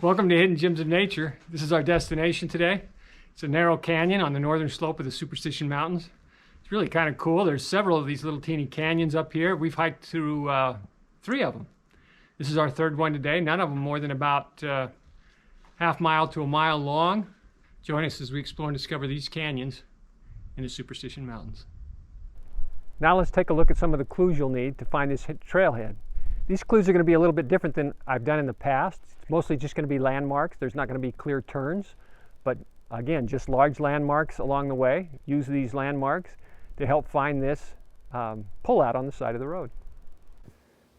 Welcome to Hidden Gems of Nature. This is our destination today. It's a narrow canyon on the northern slope of the Superstition Mountains. It's really kind of cool. There's several of these little teeny canyons up here. We've hiked through 3 of them. This is our 3rd one today. None of them more than about half mile to a mile long. Join us as we explore and discover these canyons in the Superstition Mountains. Now let's take a look at some of the clues you'll need to find this trailhead. These clues are going to be a little bit different than I've done in the past. It's mostly just going to be landmarks. There's not going to be clear turns, but again, just large landmarks along the way. Use these landmarks to help find this pullout on the side of the road.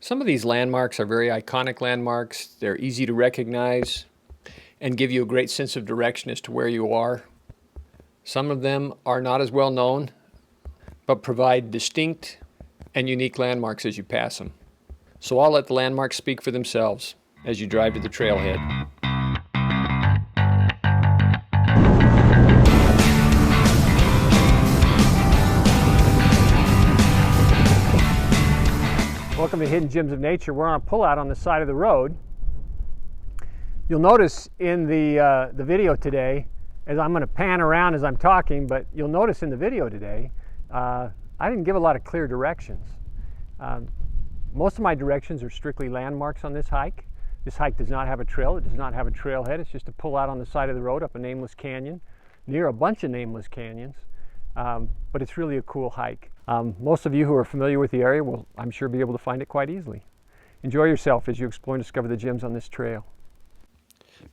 Some of these landmarks are very iconic landmarks. They're easy to recognize and give you a great sense of direction as to where you are. Some of them are not as well known, but provide distinct and unique landmarks as you pass them. So I'll let the landmarks speak for themselves as you drive to the trailhead. Welcome to Hidden Gems of Nature. We're on a pullout on the side of the road. You'll notice in the video today, as I'm going to pan around as I'm talking, but you'll notice in the video today, I didn't give a lot of clear directions. Most of my directions are strictly landmarks on this hike. This hike does not have a trail. It does not have a trailhead. It's just a pullout on the side of the road up a nameless canyon, near a bunch of nameless canyons. But it's really a cool hike. Most of you who are familiar with the area will, I'm sure, be able to find it quite easily. Enjoy yourself as you explore and discover the gems on this trail.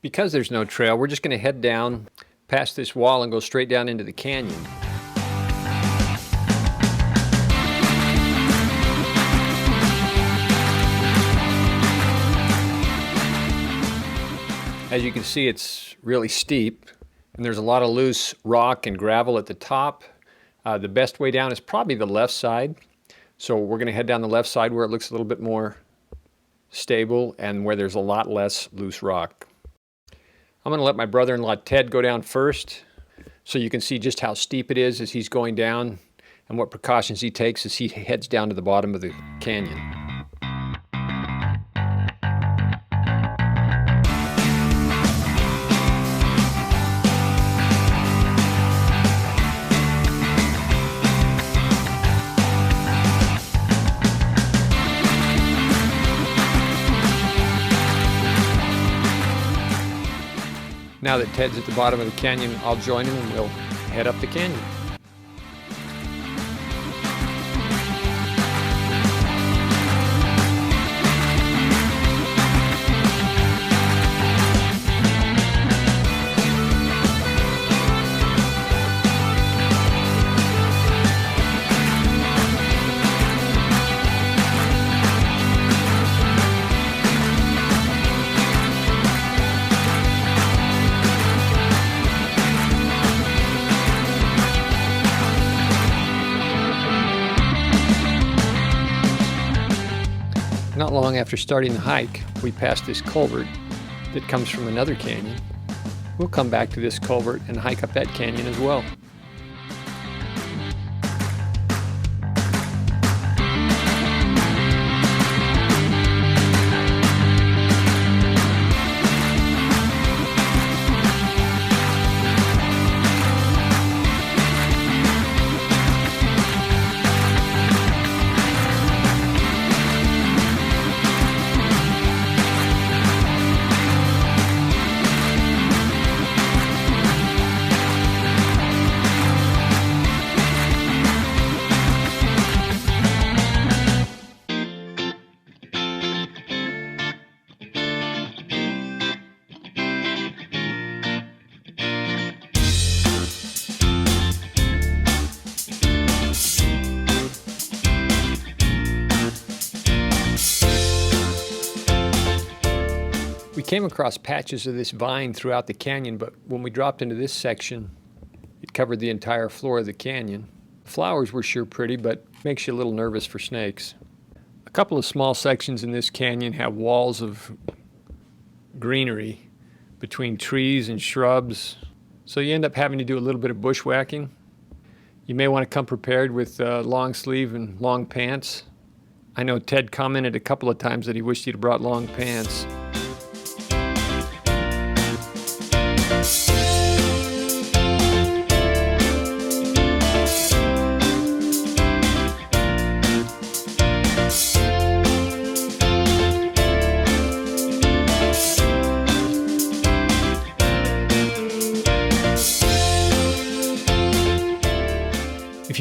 Because there's no trail, we're just going to head down past this wall and go straight down into the canyon. As you can see, it's really steep, and there's a lot of loose rock and gravel at the top. The best way down is probably the left side. So we're going to head down the left side where it looks a little bit more stable and where there's a lot less loose rock. I'm going to let my brother-in-law Ted go down first so you can see just how steep it is as he's going down and what precautions he takes as he heads down to the bottom of the canyon. Now that Ted's at the bottom of the canyon, I'll join him and we'll head up the canyon. Not long after starting the hike, we passed this culvert that comes from another canyon. We'll come back to this culvert and hike up that canyon as well. We came across patches of this vine throughout the canyon, but when we dropped into this section, it covered the entire floor of the canyon. Flowers were sure pretty, but makes you a little nervous for snakes. A couple of small sections in this canyon have walls of greenery between trees and shrubs, so you end up having to do a little bit of bushwhacking. You may want to come prepared with long sleeve and long pants. I know Ted commented a couple of times that he wished he'd brought long pants.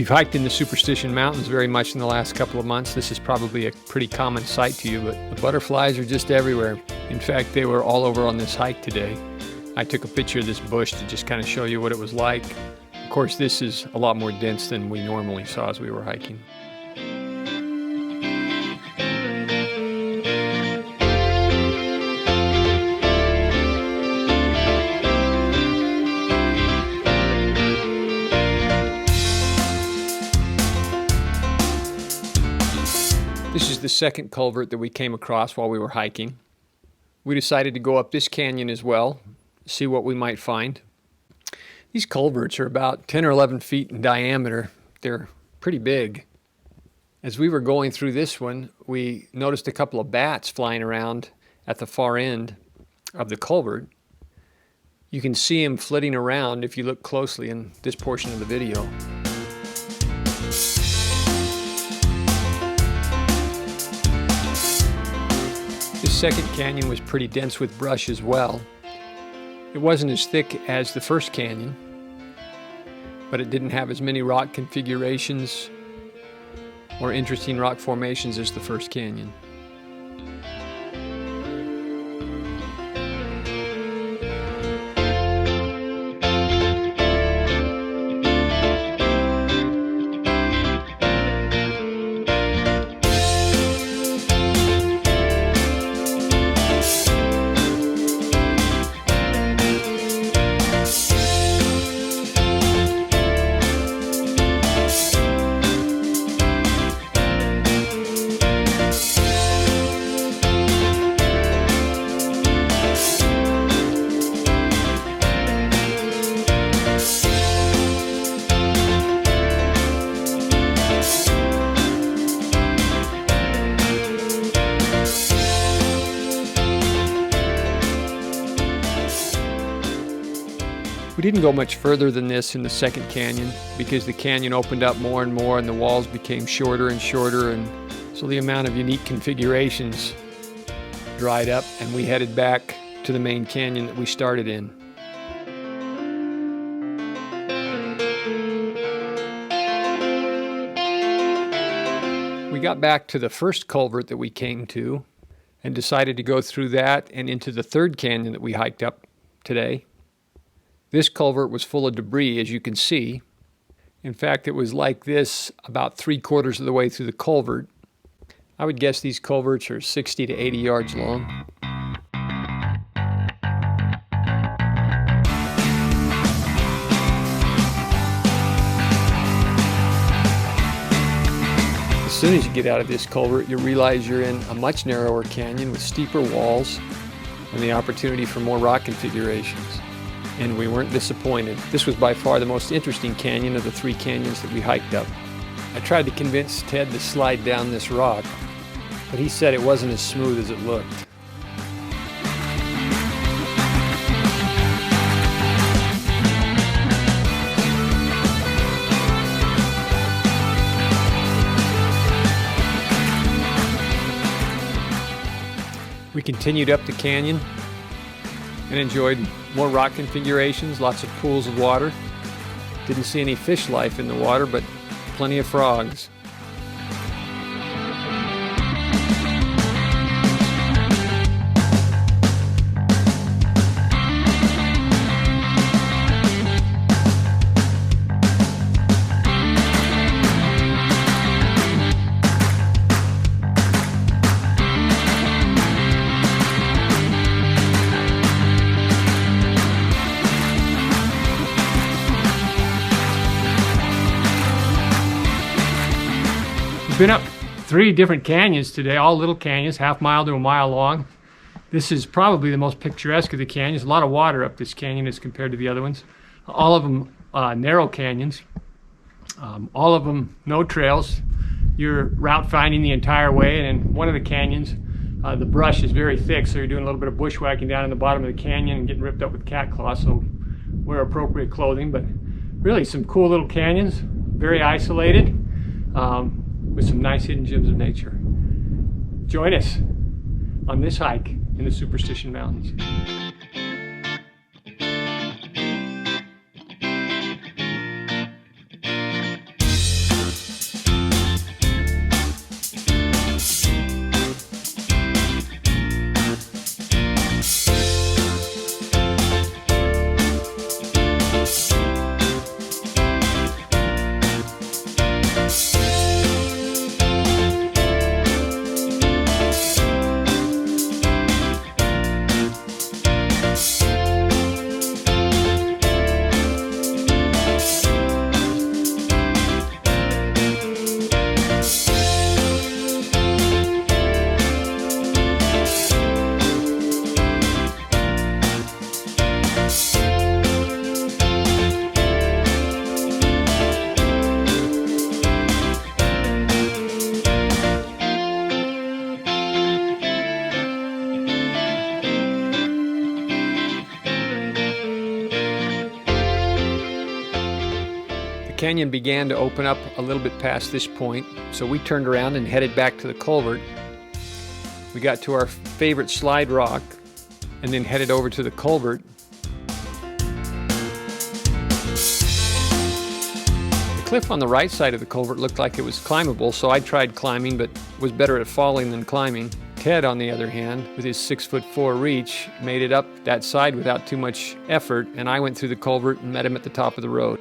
you've hiked in the Superstition Mountains very much in the last couple of months, this is probably a pretty common sight to you, but the butterflies are just everywhere. In fact, they were all over on this hike today. I took a picture of this bush to just kind of show you what it was like. Of course, this is a lot more dense than we normally saw as we were hiking. This is the second culvert that we came across while we were hiking. We decided to go up this canyon as well, see what we might find. These culverts are about 10 or 11 feet in diameter. They're pretty big. As we were going through this one, we noticed a couple of bats flying around at the far end of the culvert. You can see them flitting around if you look closely in this portion of the video. This second canyon was pretty dense with brush as well. It wasn't as thick as the first canyon, but it didn't have as many rock configurations or interesting rock formations as the first canyon. We didn't go much further than this in the second canyon because the canyon opened up more and more and the walls became shorter and shorter, and so the amount of unique configurations dried up, and we headed back to the main canyon that we started in. We got back to the first culvert that we came to and decided to go through that and into the third canyon that we hiked up today. This culvert was full of debris, as you can see. In fact, it was like this about 3/4 of the way through the culvert. I would guess these culverts are 60 to 80 yards long. As soon as you get out of this culvert, you realize you're in a much narrower canyon with steeper walls and the opportunity for more rock configurations. And we weren't disappointed. This was by far the most interesting canyon of the 3 canyons that we hiked up. I tried to convince Ted to slide down this rock, but he said it wasn't as smooth as it looked. We continued up the canyon and enjoyed more rock configurations, lots of pools of water. Didn't see any fish life in the water, but plenty of frogs. Been up 3 different canyons today, all little canyons, half-mile to a mile long. This is probably the most picturesque of the canyons. A lot of water up this canyon as compared to the other ones. All of them narrow canyons. All of them no trails. You're route finding the entire way, and in one of the canyons, the brush is very thick, so you're doing a little bit of bushwhacking down in the bottom of the canyon and getting ripped up with cat claws, so wear appropriate clothing. But really some cool little canyons, very isolated. With some nice hidden gems of nature. Join us on this hike in the Superstition Mountains. canyon began to open up a little bit past this point, so we turned around and headed back to the culvert. We got to our favorite slide rock and then headed over to the culvert. The cliff on the right side of the culvert looked like it was climbable, so I tried climbing but was better at falling than climbing. Ted, on the other hand, with his 6'4" reach, made it up that side without too much effort, and I went through the culvert and met him at the top of the road.